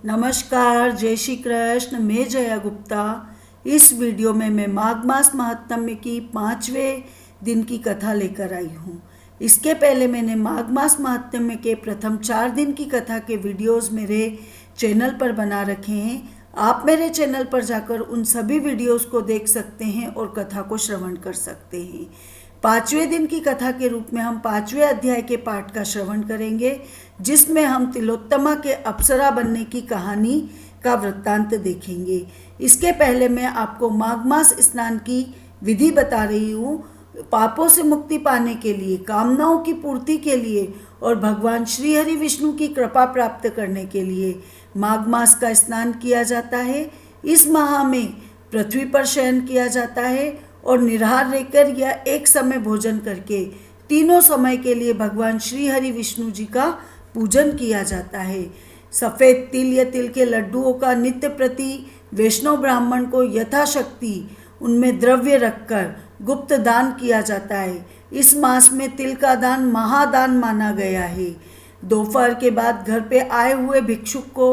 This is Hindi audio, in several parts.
नमस्कार, जय श्री कृष्ण। मैं जया गुप्ता। इस वीडियो में मैं माघ मास महात्म्य की 5वें दिन की कथा लेकर आई हूँ। इसके पहले मैंने माघ मास महात्म्य के प्रथम 4 दिन की कथा के वीडियोस मेरे चैनल पर बना रखे हैं। आप मेरे चैनल पर जाकर उन सभी वीडियोस को देख सकते हैं और कथा को श्रवण कर सकते हैं। 5वें दिन की कथा के रूप में हम 5वें अध्याय के पाठ का श्रवण करेंगे, जिसमें हम तिलोत्तमा के अप्सरा बनने की कहानी का वृत्तांत देखेंगे। इसके पहले मैं आपको माघ मास स्नान की विधि बता रही हूँ। पापों से मुक्ति पाने के लिए, कामनाओं की पूर्ति के लिए और भगवान श्री हरि विष्णु की कृपा प्राप्त करने के लिए माघ मास का स्नान किया जाता है। इस माह में पृथ्वी पर शयन किया जाता है और निराहार रहकर या एक समय भोजन करके तीनों समय के लिए भगवान श्री हरि विष्णु जी का पूजन किया जाता है। सफ़ेद तिल या तिल के लड्डुओं का नित्य प्रति वैष्णव ब्राह्मण को यथाशक्ति उनमें द्रव्य रखकर गुप्त दान किया जाता है। इस मास में तिल का दान महादान माना गया है। दोपहर के बाद घर पे आए हुए भिक्षुक को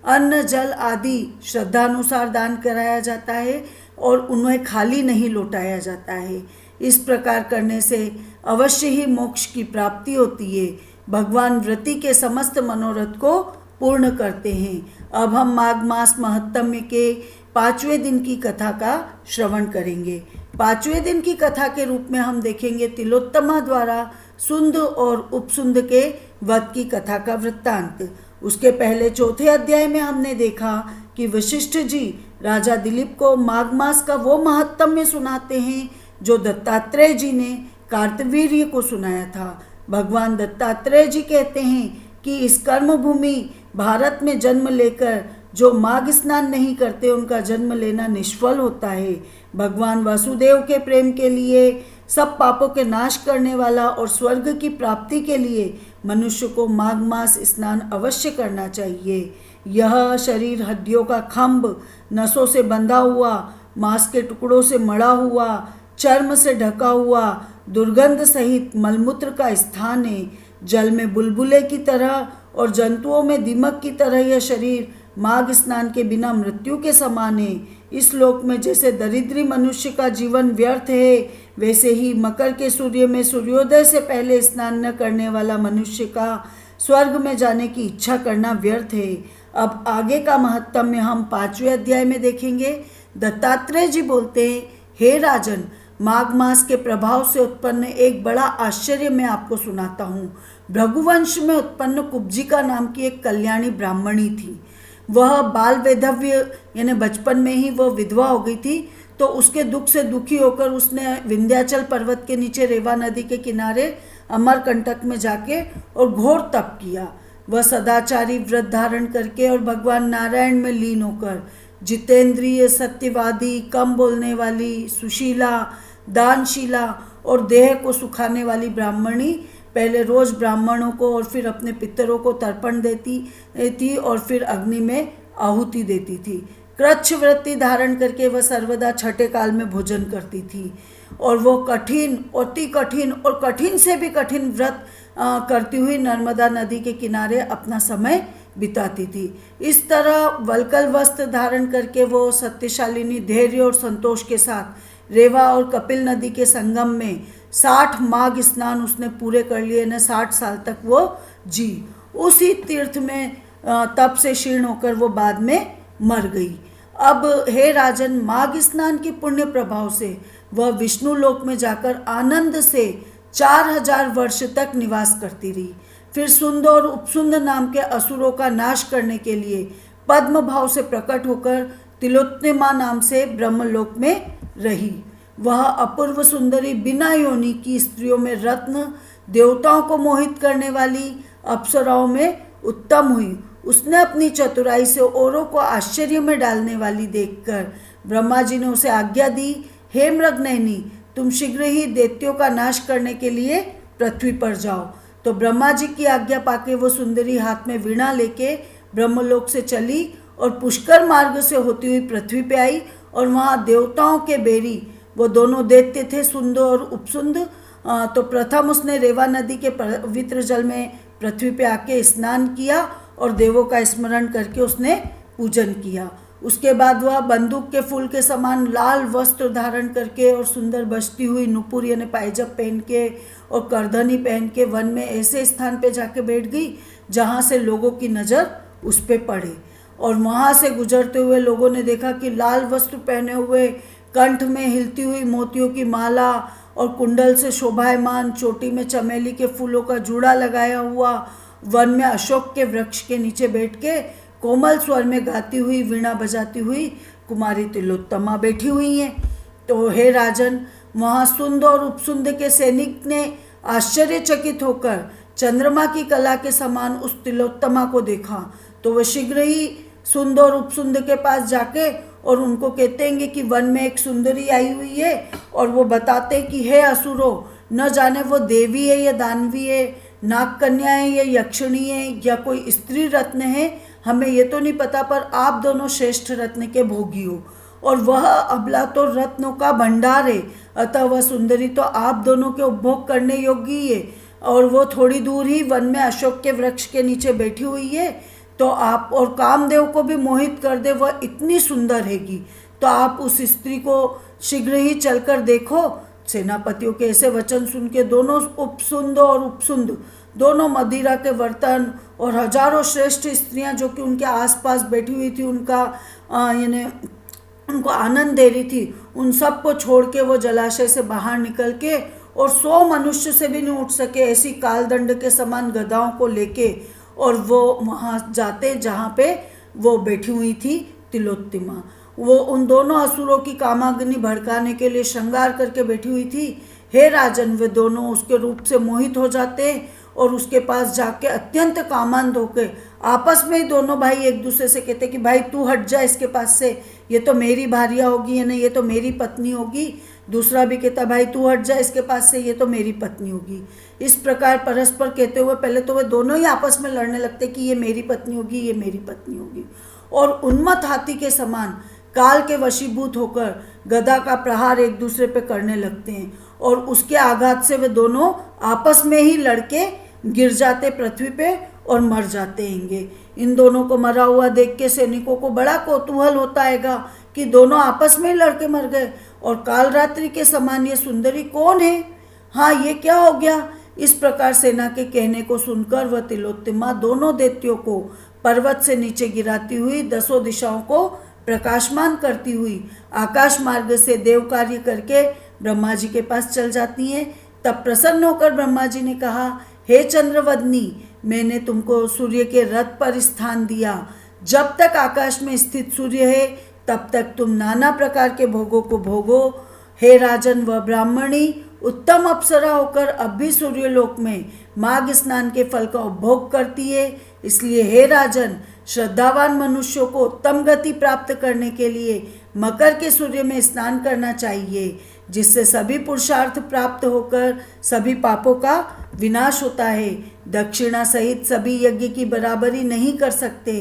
अन्न जल आदि श्रद्धानुसार दान कराया जाता है और उन्हें खाली नहीं लौटाया जाता है। इस प्रकार करने से अवश्य ही मोक्ष की प्राप्ति होती है। भगवान व्रती के समस्त मनोरथ को पूर्ण करते हैं। अब हम माघ मास महात्म्य के 5वें दिन की कथा का श्रवण करेंगे। 5वें दिन की कथा के रूप में हम देखेंगे तिलोत्तमा द्वारा सुंद और उपसुंद के वध की कथा का वृत्तांत। उसके पहले 4थे अध्याय में हमने देखा कि वशिष्ठ जी राजा दिलीप को माघ मास का वो महात्म्य सुनाते हैं जो दत्तात्रेय जी ने कार्तवीर्य को सुनाया था। भगवान दत्तात्रेय जी कहते हैं कि इस कर्म भूमि भारत में जन्म लेकर जो माघ स्नान नहीं करते उनका जन्म लेना निष्फल होता है। भगवान वासुदेव के प्रेम के लिए, सब पापों के नाश करने वाला और स्वर्ग की प्राप्ति के लिए मनुष्य को माघ मास स्नान अवश्य करना चाहिए। यह शरीर हड्डियों का खंभ, नसों से बंधा हुआ, मांस के टुकड़ों से मड़ा हुआ, चर्म से ढका हुआ, दुर्गंध सहित मलमूत्र का स्थान है। जल में बुलबुले की तरह और जंतुओं में दीमक की तरह यह शरीर माघ स्नान के बिना मृत्यु के समान है। इस लोक में जैसे दरिद्री मनुष्य का जीवन व्यर्थ है, वैसे ही मकर के सूर्य में सूर्योदय से पहले स्नान न करने वाला मनुष्य का स्वर्ग में जाने की इच्छा करना व्यर्थ है। अब आगे का महात्म्य हम 5वें अध्याय में देखेंगे। दत्तात्रेय जी बोलते हैं, हे राजन, माघ मास के प्रभाव से उत्पन्न एक बड़ा आश्चर्य मैं आपको सुनाता हूँ। भृगुवंश में उत्पन्न कुब्जिका नाम की एक कल्याणी ब्राह्मणी थी। वह बाल वैधव्य यानी बचपन में ही वह विधवा हो गई थी, तो उसके दुख से दुखी होकर उसने विंध्याचल पर्वत के नीचे रेवा नदी के किनारे अमरकंटक में जाके और घोर तप किया। वह सदाचारी व्रत धारण करके और भगवान नारायण में लीन होकर जितेंद्रिय, सत्यवादी, कम बोलने वाली, सुशीला, दानशीला और देह को सुखाने वाली ब्राह्मणी पहले रोज ब्राह्मणों को और फिर अपने पितरों को तर्पण देती थी और फिर अग्नि में आहुति देती थी। कृच्छ वृत्ति धारण करके वह सर्वदा छठे काल में भोजन करती थी और वो कठिन, अति कठिन और कठिन से भी कठिन व्रत करती हुई नर्मदा नदी के किनारे अपना समय बिताती थी। इस तरह वल्कल वस्त्र धारण करके वो सत्यशालिनी धैर्य और संतोष के साथ रेवा और कपिल नदी के संगम में 60 माघ स्नान उसने पूरे कर लिए न 60 साल तक वो जी। उसी तीर्थ में तप से क्षीण होकर वो बाद में मर गई। अब हे राजन, माघ स्नान के पुण्य प्रभाव से वह विष्णु लोक में जाकर आनंद से 4000 वर्ष तक निवास करती रही। फिर सुंद और उपसुंद नाम के असुरों का नाश करने के लिए पद्म भाव से प्रकट होकर तिलोत्तमा नाम से ब्रह्मलोक में रही। वह अपूर्व सुंदरी बिना योनि की स्त्रियों में रत्न, देवताओं को मोहित करने वाली अप्सराओं में उत्तम हुई। उसने अपनी चतुराई से औरों को आश्चर्य में डालने वाली देखकर ब्रह्मा जी ने उसे आज्ञा दी, हे मृगनयनी, तुम शीघ्र ही दैत्यों का नाश करने के लिए पृथ्वी पर जाओ। तो ब्रह्मा जी की आज्ञा पाके वो सुंदरी हाथ में वीणा लेके ब्रह्मलोक से चली और पुष्कर मार्ग से होती हुई पृथ्वी पे आई और वहाँ देवताओं के बेरी वो दोनों दैत्य थे, सुंद और उपसुंद। तो प्रथम उसने रेवा नदी के पवित्र जल में पृथ्वी पे आके स्नान किया और देवों का स्मरण करके उसने पूजन किया। उसके बाद वह बंदूक के फूल के समान लाल वस्त्र धारण करके और सुंदर बजती हुई नुपुर यानी पायजब पहन के और करधनी पहन के वन में ऐसे स्थान पे जाके बैठ गई जहाँ से लोगों की नज़र उस पे पड़े। और वहाँ से गुजरते हुए लोगों ने देखा कि लाल वस्त्र पहने हुए, कंठ में हिलती हुई मोतियों की माला और कुंडल से शोभायमान, चोटी में चमेली के फूलों का जूड़ा लगाया हुआ, वन में अशोक के वृक्ष के नीचे बैठ के कोमल स्वर में गाती हुई, वीणा बजाती हुई कुमारी तिलोत्तमा बैठी हुई हैं। तो हे राजन, वहाँ सुंद और उपसुंद के सैनिक ने आश्चर्यचकित होकर चंद्रमा की कला के समान उस तिलोत्तमा को देखा। तो वह शीघ्र ही सुंद और उपसुंद के पास जाके और उनको कहते हैं कि वन में एक सुंदरी आई हुई है, और वो बताते कि हे असुरों, न जाने वो देवी है या दानवी है, नाग कन्या है या यक्षिणी है या कोई स्त्री रत्न है, हमें ये तो नहीं पता, पर आप दोनों श्रेष्ठ रत्न के भोगी हो और वह अबला तो रत्नों का भंडार है, अतः वह सुंदरी तो आप दोनों के उपभोग करने योग्य ही है। और वो थोड़ी दूर ही वन में अशोक के वृक्ष के नीचे बैठी हुई है, तो आप और कामदेव को भी मोहित कर दे, वह इतनी सुंदर हैगी। तो आप उस स्त्री को शीघ्र ही चलकर देखो। सेनापतियों के ऐसे वचन सुन के दोनों उपसुंद और उपसुंद दोनों मदिरा के बर्तन और हजारों श्रेष्ठ स्त्रियां जो कि उनके आसपास बैठी हुई थी, उनको आनंद दे रही थी, उन सब को छोड़ के वो जलाशय से बाहर निकल के और 100 मनुष्य से भी नहीं उठ सके ऐसी कालदंड के समान गदाओं को लेके और वो वहाँ जाते जहाँ पे वो बैठी हुई थी तिलोत्तमा। वो उन दोनों असुरों की कामाग्नि भड़काने के लिए श्रृंगार करके बैठी हुई थी। हे राजन, वे दोनों उसके रूप से मोहित हो जाते और उसके पास जाके अत्यंत कामांध होके आपस में ही दोनों भाई एक दूसरे से कहते कि भाई तू हट जा इसके पास से, ये तो मेरी भार्या होगी, या नहीं ये तो मेरी पत्नी होगी। दूसरा भी कहता भाई तू हट जा इसके पास से, ये तो मेरी पत्नी होगी। इस प्रकार परस्पर कहते हुए पहले तो वे दोनों ही आपस में लड़ने लगते कि ये मेरी पत्नी होगी, ये मेरी पत्नी होगी, और उन्मत्त हाथी के समान काल के वशीभूत होकर गदा का प्रहार एक दूसरे पे करने लगते हैं और उसके आघात से वे दोनों आपस में ही लड़के गिर जाते पृथ्वी पे और मर जाते हैंगे। इन दोनों को मरा हुआ देख के सैनिकों को बड़ा कौतूहल होता हैगा कि दोनों आपस में ही लड़के मर गए और काल रात्रि के समान ये सुंदरी कौन है, हाँ ये क्या हो गया। इस प्रकार सेना के कहने को सुनकर वह तिलोत्तमा दोनों दैत्यों को पर्वत से नीचे गिराती हुई 10 दिशाओं को प्रकाशमान करती हुई आकाश मार्ग से देव कार्य करके ब्रह्मा जी के पास चल जाती हैं। तब प्रसन्न होकर ब्रह्मा जी ने कहा, हे चंद्रवदनी, मैंने तुमको सूर्य के रथ पर स्थान दिया। जब तक आकाश में स्थित सूर्य है तब तक तुम नाना प्रकार के भोगों को भोगो। हे राजन, वह ब्राह्मणी उत्तम अप्सरा होकर अब भी सूर्यलोक में माघ स्नान के फल का उपभोग करती है। इसलिए हे राजन, श्रद्धावान मनुष्यों को उत्तम गति प्राप्त करने के लिए मकर के सूर्य में स्नान करना चाहिए, जिससे सभी पुरुषार्थ प्राप्त होकर सभी पापों का विनाश होता है। दक्षिणा सहित सभी यज्ञ की बराबरी नहीं कर सकते।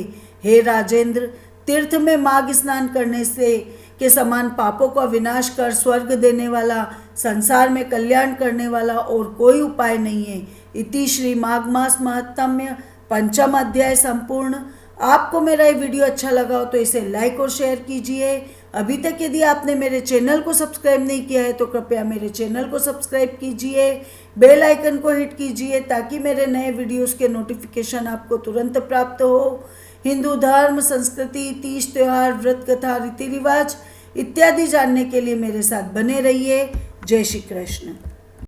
हे राजेंद्र, तीर्थ में माघ स्नान करने से के समान पापों का विनाश कर स्वर्ग देने वाला, संसार में कल्याण करने वाला और कोई उपाय नहीं है। इति श्री माघ मास महत्म्य 5वां अध्याय संपूर्ण। आपको मेरा ये वीडियो अच्छा लगा हो तो इसे लाइक और शेयर कीजिए। अभी तक यदि आपने मेरे चैनल को सब्सक्राइब नहीं किया है तो कृपया मेरे चैनल को सब्सक्राइब कीजिए, बेल आइकन को हिट कीजिए ताकि मेरे नए वीडियोस के नोटिफिकेशन आपको तुरंत प्राप्त हो। हिंदू धर्म, संस्कृति, तीज त्योहार, व्रत कथा, रीति रिवाज इत्यादि जानने के लिए मेरे साथ बने रहिए। जय श्री कृष्ण।